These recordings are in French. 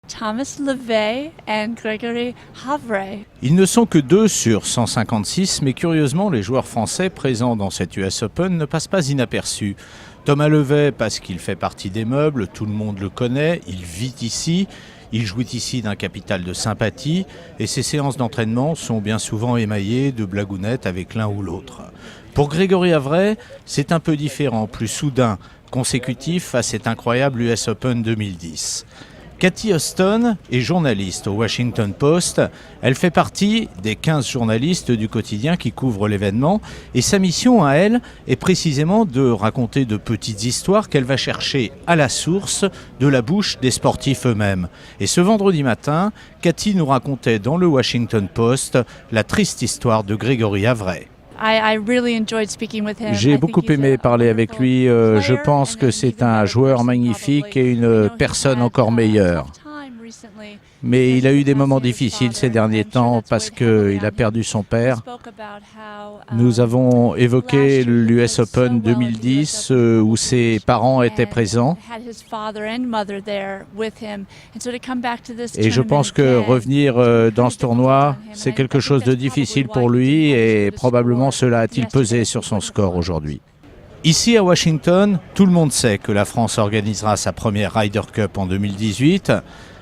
Thomas Levey and Gregory Havre. Ils ne sont que 2 sur 156, mais curieusement, les joueurs français présents dans cette US Open ne passent pas inaperçus. Thomas Levey, parce qu'il fait partie des meubles, tout le monde le connaît, il vit ici, il jouit ici d'un capital de sympathie, et ses séances d'entraînement sont bien souvent émaillées de blagounettes avec l'un ou l'autre. Pour Gregory Havre, c'est un peu différent, plus soudain, consécutif à cet incroyable US Open 2010. Cathy Huston est journaliste au Washington Post. Elle fait partie des 15 journalistes du quotidien qui couvrent l'événement et sa mission à elle est précisément de raconter de petites histoires qu'elle va chercher à la source de la bouche des sportifs eux-mêmes. Et ce vendredi matin, Cathy nous racontait dans le Washington Post la triste histoire de Gregory Havre. J'ai beaucoup aimé parler avec lui. Je pense que c'est un joueur magnifique et une personne encore meilleure. Mais il a eu des moments difficiles ces derniers temps parce qu'il a perdu son père. Nous avons évoqué l'US Open 2010 où ses parents étaient présents. Et je pense que revenir dans ce tournoi, c'est quelque chose de difficile pour lui et probablement cela a-t-il pesé sur son score aujourd'hui. Ici à Washington, tout le monde sait que la France organisera sa première Ryder Cup en 2018.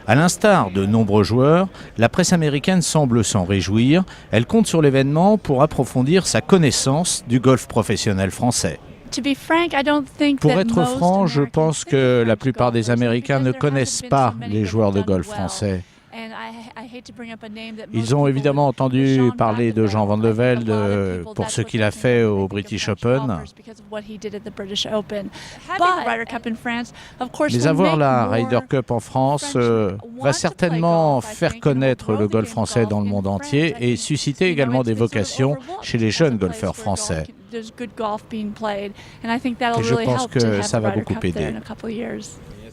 À l'instar de nombreux joueurs, la presse américaine semble s'en réjouir. Elle compte sur l'événement pour approfondir sa connaissance du golf professionnel français. Pour être franc, je pense que la plupart des Américains ne connaissent pas les joueurs de golf français. Ils ont évidemment entendu parler de Jean Van de Velde pour ce qu'il a fait au British Open. Mais avoir la Ryder Cup en France va certainement faire connaître le golf français dans le monde entier et susciter également des vocations chez les jeunes golfeurs français. Et je pense que ça va beaucoup aider.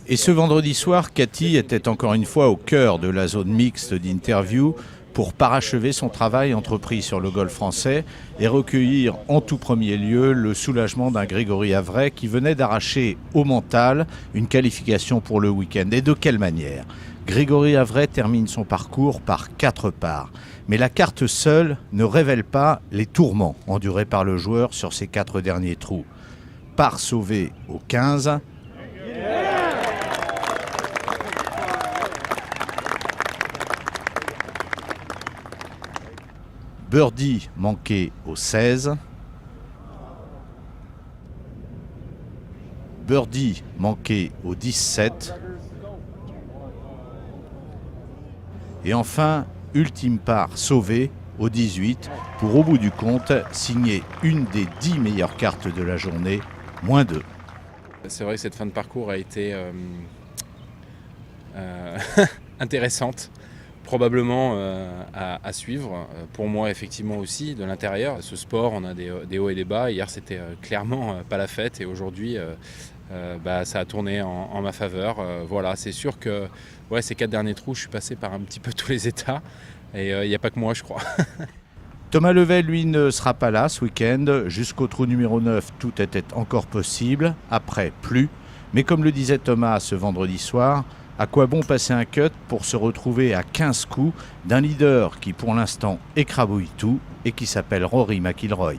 Et ce vendredi soir, Cathy était encore une fois au cœur de la zone mixte d'interview pour parachever son travail entrepris sur le golf français et recueillir en tout premier lieu le soulagement d'un Gregory Havre qui venait d'arracher au mental une qualification pour le week-end. Et de quelle manière ? Gregory Havre termine son parcours par 4 parts. Mais la carte seule ne révèle pas les tourments endurés par le joueur sur ces 4 derniers trous. Part sauvée au 15. Birdie manqué au 16. Birdie manqué au 17. Et enfin, ultime part sauvée au 18 pour au bout du compte signer une des 10 meilleures cartes de la journée, -2. C'est vrai que cette fin de parcours a été intéressante. Probablement à suivre, pour moi effectivement aussi, de l'intérieur. Ce sport, on a des hauts et des bas. Hier, c'était clairement pas la fête et aujourd'hui, ça a tourné en ma faveur. Voilà, c'est sûr que ces 4 derniers trous, je suis passé par un petit peu tous les états et il n'y a pas que moi, je crois. Thomas Levey, lui, ne sera pas là ce week-end. Jusqu'au trou numéro 9, tout était encore possible. Après, plus. Mais comme le disait Thomas ce vendredi soir, à quoi bon passer un cut pour se retrouver à 15 coups d'un leader qui pour l'instant écrabouille tout et qui s'appelle Rory McIlroy.